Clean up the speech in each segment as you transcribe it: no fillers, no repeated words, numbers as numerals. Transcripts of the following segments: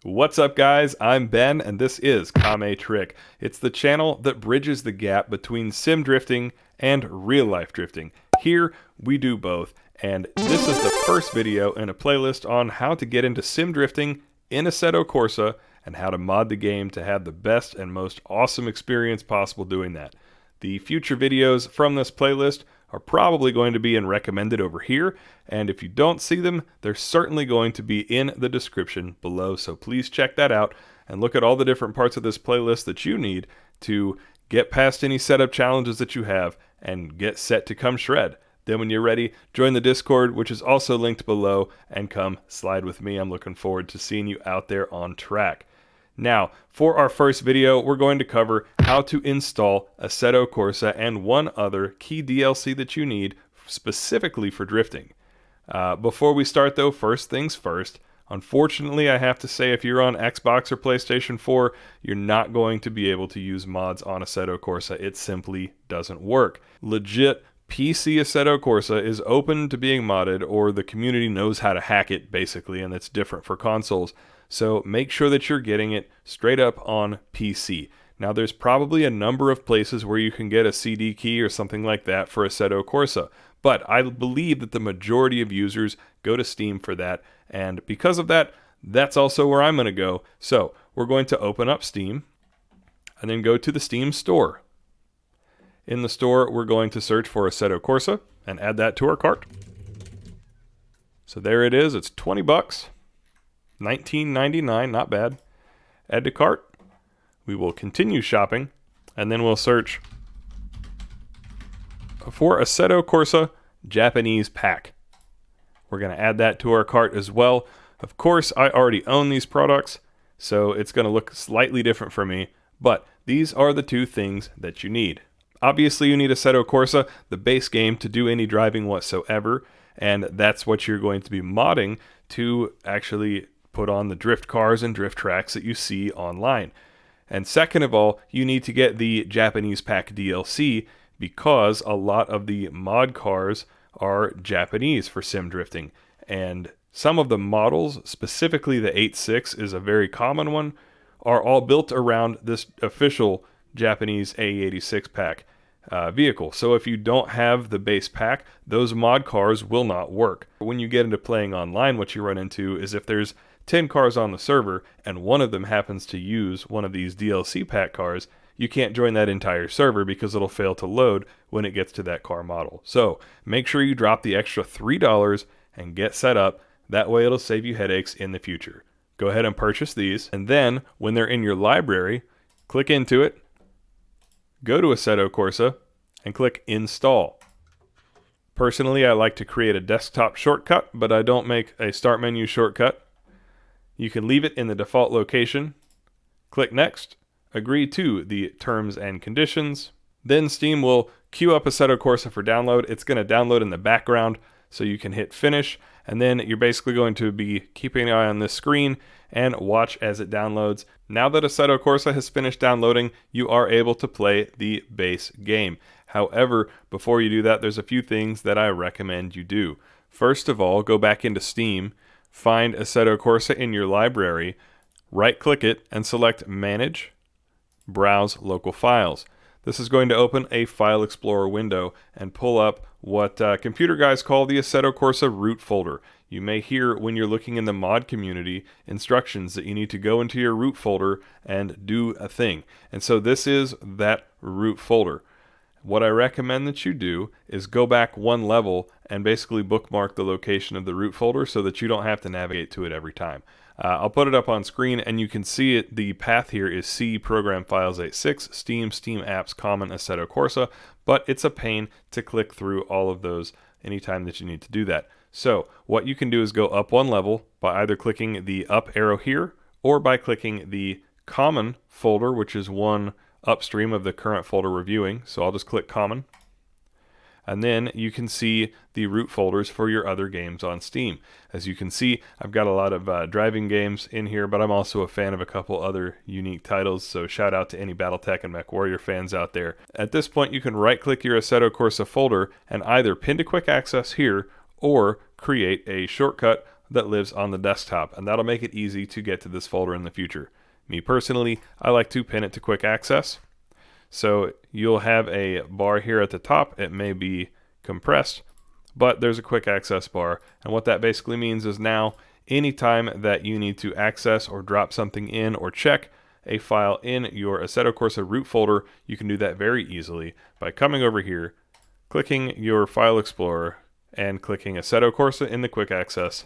What's up guys, I'm Ben and this is Kame Trick. It's the channel that bridges the gap between sim drifting and real life drifting. Here we do both, and this is the first video in a playlist on how to get into sim drifting in Assetto Corsa and how to mod the game to have the best and most awesome experience possible doing that. The future videos from this playlist are probably going to be in recommended over here, and if you don't see them, they're certainly going to be in the description below, so please check that out and look at all the different parts of this playlist that you need to get past any setup challenges that you have and get set to come shred. Then when you're ready, join the Discord, which is also linked below, and come slide with me. I'm looking forward to seeing you out there on track. Now, for our first video, we're going to cover how to install Assetto Corsa and one other key DLC that you need specifically for drifting. Before we start though, first things first, unfortunately I have to say if you're on Xbox or PlayStation 4, you're not going to be able to use mods on Assetto Corsa. It simply doesn't work. Legit PC Assetto Corsa is open to being modded, or the community knows how to hack it basically, and it's different for consoles. So make sure that you're getting it straight up on PC. Now there's probably a number of places where you can get a CD key or something like that for Assetto Corsa, but I believe that the majority of users go to Steam for that, and because of that, that's also where I'm going to go. So we're going to open up Steam and then go to the Steam store. In the store, we're going to search for Assetto Corsa and add that to our cart. So there it is, it's 20 bucks. $19.99, not bad. Add to cart. We will continue shopping, and then we'll search for Assetto Corsa Japanese pack. We're going to add that to our cart as well. Of course, I already own these products, so it's going to look slightly different for me, but these are the two things that you need. Obviously, you need Assetto Corsa, the base game, to do any driving whatsoever, and that's what you're going to be modding to actually put on the drift cars and drift tracks that you see online. And second of all, you need to get the Japanese pack DLC because a lot of the mod cars are Japanese for sim drifting. And some of the models, specifically the 8.6 is a very common one, are all built around this official Japanese A86 pack vehicle. So if you don't have the base pack, those mod cars will not work. When you get into playing online, what you run into is if there's 10 cars on the server and one of them happens to use one of these DLC pack cars, you can't join that entire server because it'll fail to load when it gets to that car model. So make sure you drop the extra $3 and get set up. That way it'll save you headaches in the future. Go ahead and purchase these, and then when they're in your library, click into it, go to Assetto Corsa, and click Install. Personally, I like to create a desktop shortcut, but I don't make a start menu shortcut. You can leave it in the default location, click Next, agree to the terms and conditions. Then Steam will queue up Assetto Corsa for download. It's going to download in the background, so you can hit finish, and then you're basically going to be keeping an eye on this screen and watch as it downloads. Now that Assetto Corsa has finished downloading, you are able to play the base game. However, before you do that, there's a few things that I recommend you do. First of all, go back into Steam, find Assetto Corsa in your library, right-click it, and select Manage, Browse Local Files. This is going to open a File Explorer window and pull up what computer guys call the Assetto Corsa root folder. You may hear when you're looking in the mod community instructions that you need to go into your root folder and do a thing. And so this is that root folder. What I recommend that you do is go back one level and basically bookmark the location of the root folder so that you don't have to navigate to it every time. I'll put it up on screen and you can see it. The path here is C Program Files 86, Steam, Steam Apps, Common, Assetto Corsa, but it's a pain to click through all of those anytime that you need to do that. So what you can do is go up one level by either clicking the up arrow here or by clicking the Common folder, which is one upstream of the current folder reviewing. So I'll just click Common. And then you can see the root folders for your other games on Steam. As you can see, I've got a lot of driving games in here, but I'm also a fan of a couple other unique titles, so shout out to any Battletech and MechWarrior fans out there. At this point, you can right-click your Assetto Corsa folder and either pin to quick access here or create a shortcut that lives on the desktop, and that'll make it easy to get to this folder in the future. Me personally, I like to pin it to quick access. So you'll have a bar here at the top. It may be compressed, but there's a quick access bar. And what that basically means is now anytime that you need to access or drop something in or check a file in your Assetto Corsa root folder, you can do that very easily by coming over here, clicking your file explorer, and clicking Assetto Corsa in the quick access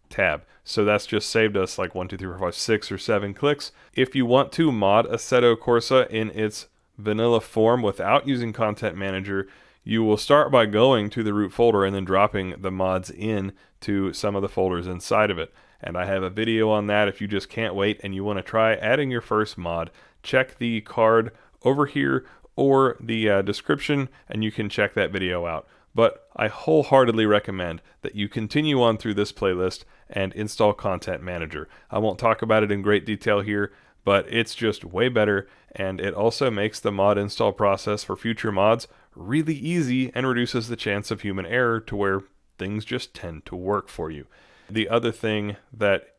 tab. So that's just saved us like 1, 2, 3, 4, 5, 6 or 7 clicks. If you want to mod Assetto Corsa in its vanilla form without using Content Manager, you will start by going to the root folder and then dropping the mods in to some of the folders inside of it. And I have a video on that if you just can't wait and you want to try adding your first mod. Check the card over here or the description and you can check that video out. But I wholeheartedly recommend that you continue on through this playlist and install Content Manager. I won't talk about it in great detail here, but it's just way better, and it also makes the mod install process for future mods really easy and reduces the chance of human error to where things just tend to work for you. The other thing that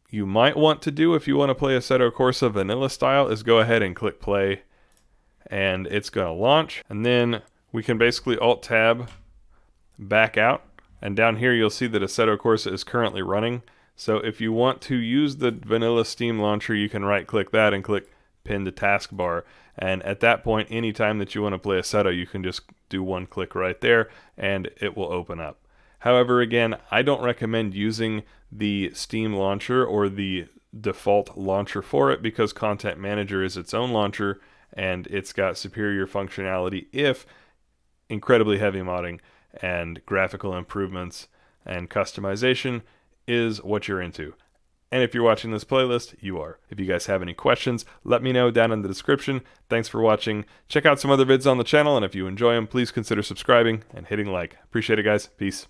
you might want to do if you want to play Assetto Corsa vanilla style is go ahead and click play, and it's going to launch, and then we can basically Alt-Tab back out, and down here you'll see that Assetto Corsa is currently running. So if you want to use the vanilla Steam launcher, you can right-click that and click Pin to Taskbar. And at that point, anytime that you want to play Assetto, you can just do one click right there, and it will open up. However, again, I don't recommend using the Steam launcher or the default launcher for it because Content Manager is its own launcher, and it's got superior functionality if incredibly heavy modding and graphical improvements and customization is what you're into. And if you're watching this playlist, you are. If you guys have any questions, let me know down in the description. Thanks for watching. Check out some other vids on the channel, and if you enjoy them, please consider subscribing and hitting like. Appreciate it, guys. Peace.